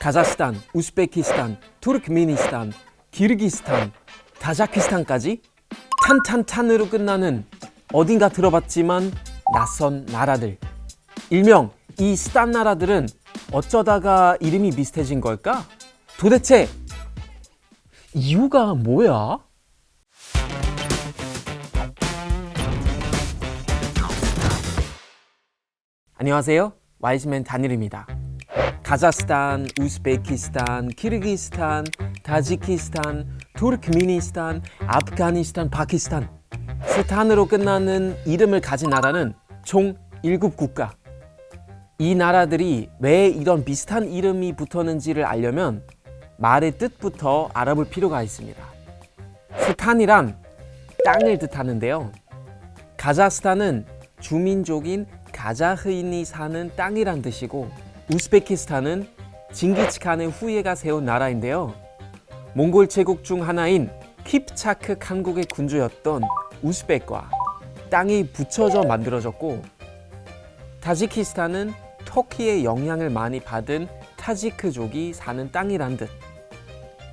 카자흐스탄, 우즈베키스탄, 투르크메니스탄, 키르기스탄, 타자키스탄까지 탄탄탄으로 끝나는 어딘가 들어봤지만 낯선 나라들. 일명 이 스탄 나라들은 어쩌다가 이름이 비슷해진 걸까? 도대체 이유가 뭐야? 안녕하세요. 와이즈맨 다니엘입니다. 카자흐스탄, 우즈베키스탄, 키르기스탄, 타지키스탄, 투르크메니스탄, 아프가니스탄, 파키스탄. 스탄으로 끝나는 이름을 가진 나라는 총 7국가. 이 나라들이 왜 이런 비슷한 이름이 붙었는지를 알려면 말의 뜻부터 알아볼 필요가 있습니다. 스탄이란 땅을 뜻하는데요. 카자흐스탄은 주민족인 가자흐인이 사는 땅이란 뜻이고, 우즈베키스탄은 징기치칸의 후예가 세운 나라인데요. 몽골 제국 중 하나인 킵차크汗국의 군주였던 우즈벡과 땅이 붙여져 만들어졌고, 타지키스탄은 터키의 영향을 많이 받은 타지크족이 사는 땅이란 뜻.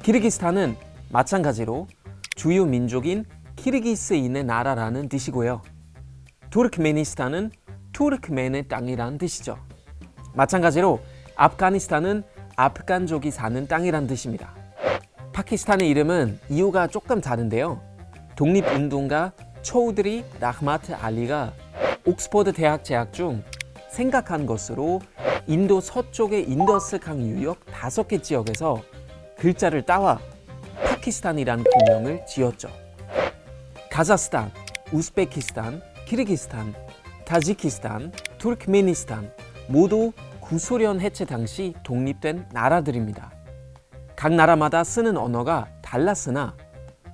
키르기스탄은 마찬가지로 주요 민족인 키르기스인의 나라라는 뜻이고요. 투르크메니스탄은 투르크멘의 땅이란 뜻이죠. 마찬가지로 아프가니스탄은 아프간족이 사는 땅이란 뜻입니다. 파키스탄의 이름은 이유가 조금 다른데요. 독립운동가 초우드리 라흐마트 알리가 옥스퍼드 대학 재학 중 생각한 것으로 인도 서쪽의 인더스강 유역 5개 지역에서 글자를 따와 파키스탄이라는 국명을 지었죠. 카자흐스탄, 우즈베키스탄, 키르기스탄, 타지키스탄, 투르크메니스탄 모두 구소련 해체 당시 독립된 나라들입니다. 각 나라마다 쓰는 언어가 달랐으나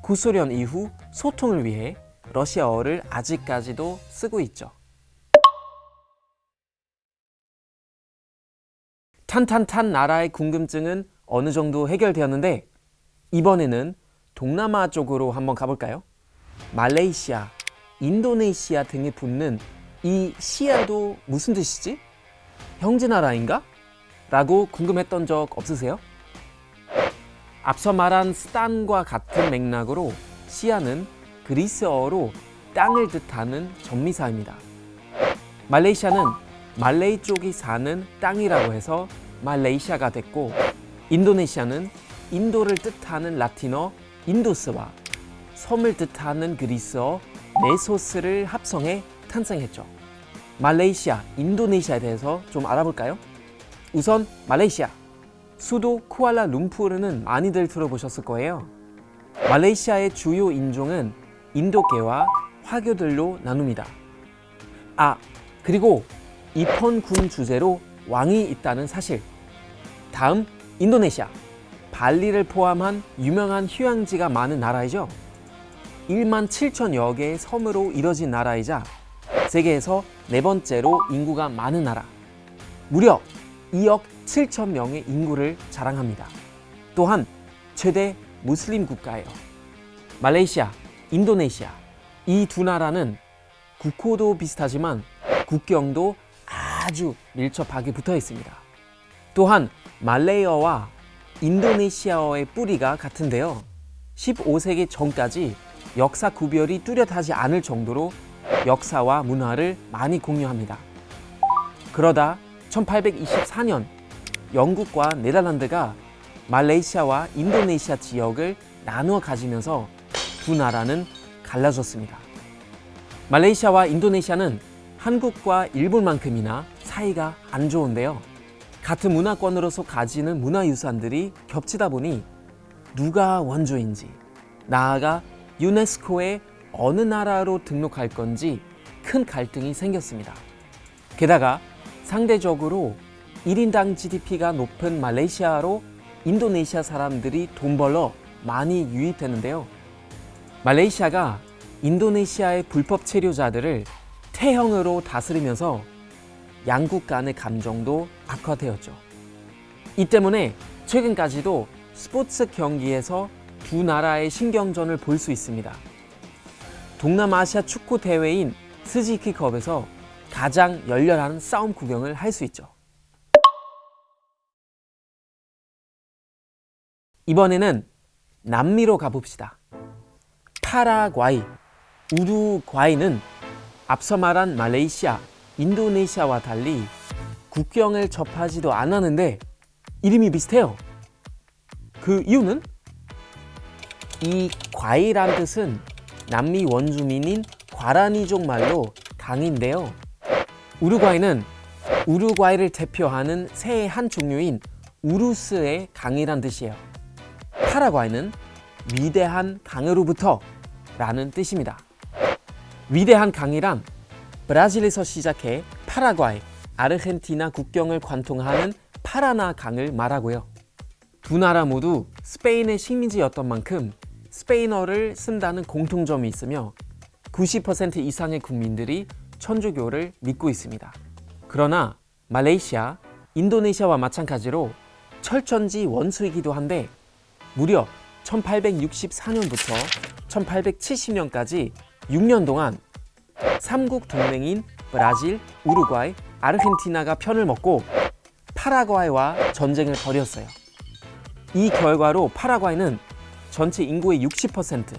구소련 이후 소통을 위해 러시아어를 아직까지도 쓰고 있죠. 탄탄탄 나라의 궁금증은 어느 정도 해결되었는데, 이번에는 동남아 쪽으로 한번 가볼까요? 말레이시아, 인도네시아 등에 붙는 이 시아도 무슨 뜻이지? 형제 나라인가? 라고 궁금했던 적 없으세요? 앞서 말한 스탄과 같은 맥락으로 시아는 그리스어로 땅을 뜻하는 전미사입니다. 말레이시아는 말레이 쪽이 사는 땅이라고 해서 말레이시아가 됐고, 인도네시아는 인도를 뜻하는 라틴어 인도스와 섬을 뜻하는 그리스어 네소스를 합성해 탄생했죠. 말레이시아, 인도네시아에 대해서 좀 알아볼까요? 우선 말레이시아, 수도 쿠알라룸푸르는 많이들 들어보셨을 거예요. 말레이시아의 주요 인종은 인도계와 화교들로 나눕니다. 그리고 이펀군 주제로 왕이 있다는 사실. 다음 인도네시아, 발리를 포함한 유명한 휴양지가 많은 나라이죠. 1만 7천여 개의 섬으로 이뤄진 나라이자 세계에서 4번째로 인구가 많은 나라. 무려 2억 7천 명의 인구를 자랑합니다. 또한 최대 무슬림 국가예요. 말레이시아, 인도네시아 이 두 나라는 국호도 비슷하지만 국경도 아주 밀접하게 붙어 있습니다. 또한 말레이어와 인도네시아어의 뿌리가 같은데요. 15세기 전까지 역사 구별이 뚜렷하지 않을 정도로 역사와 문화를 많이 공유합니다. 그러다 1824년 영국과 네덜란드가 말레이시아와 인도네시아 지역을 나누어 가지면서 두 나라는 갈라졌습니다. 말레이시아와 인도네시아는 한국과 일본만큼이나 사이가 안 좋은데요. 같은 문화권으로서 가지는 문화유산들이 겹치다 보니 누가 원조인지, 나아가 유네스코에 어느 나라로 등록할 건지 큰 갈등이 생겼습니다. 게다가 상대적으로 1인당 GDP가 높은 말레이시아로 인도네시아 사람들이 돈 벌러 많이 유입되는데요. 말레이시아가 인도네시아의 불법 체류자들을 태형으로 다스리면서 양국 간의 감정도 악화되었죠. 이 때문에 최근까지도 스포츠 경기에서 두 나라의 신경전을 볼 수 있습니다. 동남아시아 축구 대회인 스즈키컵에서 가장 열렬한 싸움 구경을 할 수 있죠. 이번에는 남미로 가봅시다. 파라과이, 우루과이는 앞서 말한 말레이시아, 인도네시아와 달리 국경을 접하지도 않았는데 이름이 비슷해요. 그 이유는 이 과이란 뜻은 남미 원주민인 과라니족 말로 강인데요. 우루과이는 우루과이를 대표하는 새의 한 종류인 우루스의 강이란 뜻이에요. 파라과이는 위대한 강으로부터 라는 뜻입니다. 위대한 강이란 브라질에서 시작해 파라과이, 아르헨티나 국경을 관통하는 파라나 강을 말하고요. 두 나라 모두 스페인의 식민지였던 만큼 스페인어를 쓴다는 공통점이 있으며 90% 이상의 국민들이 천주교를 믿고 있습니다. 그러나 말레이시아, 인도네시아와 마찬가지로 철천지 원수이기도 한데 무려 1864년부터 1870년까지 6년 동안 삼국 동맹인 브라질, 우루과이, 아르헨티나가 편을 먹고 파라과이와 전쟁을 벌였어요. 이 결과로 파라과이는 전체 인구의 60%,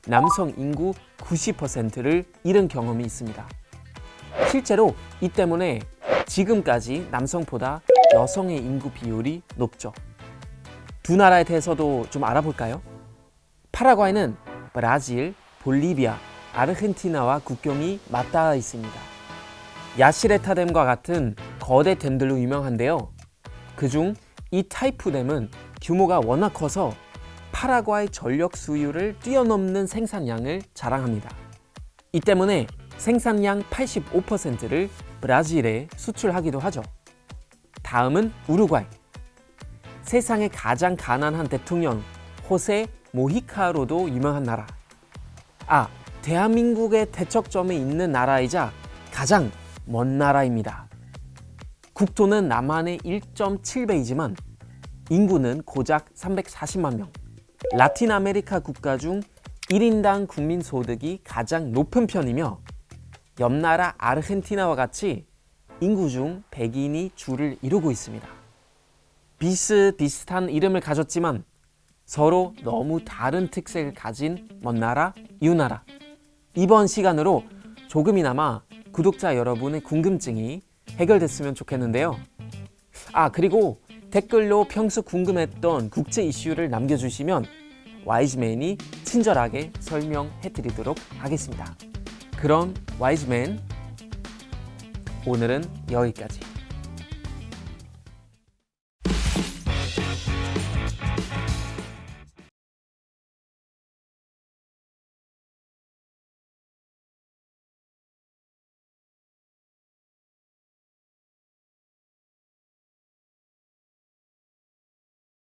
남성 인구 90%를 잃은 경험이 있습니다. 실제로 이 때문에 지금까지 남성보다 여성의 인구 비율이 높죠. 두 나라에 대해서도 좀 알아볼까요? 파라과이는 브라질, 볼리비아, 아르헨티나와 국경이 맞닿아 있습니다. 야시레타 댐과 같은 거대 댐들로 유명한데요. 그중 이 타이푸 댐은 규모가 워낙 커서 파라과이 전력 수요를 뛰어넘는 생산량을 자랑합니다. 이 때문에 생산량 85%를 브라질에 수출하기도 하죠. 다음은 우루과이. 세상의 가장 가난한 대통령 호세 모히카로도 유명한 나라. 대한민국의 대척점에 있는 나라이자 가장 먼 나라입니다. 국토는 남한의 1.7배이지만 인구는 고작 340만 명. 라틴 아메리카 국가 중 1인당 국민 소득이 가장 높은 편이며 옆나라 아르헨티나와 같이 인구 중 백인이 주를 이루고 있습니다. 비슷비슷한 이름을 가졌지만 서로 너무 다른 특색을 가진 먼 나라, 이웃나라. 이번 시간으로 조금이나마 구독자 여러분의 궁금증이 해결됐으면 좋겠는데요. 그리고 댓글로 평소 궁금했던 국제 이슈를 남겨주시면 와이즈맨이 친절하게 설명해드리도록 하겠습니다. 그럼 와이즈맨, 오늘은 여기까지.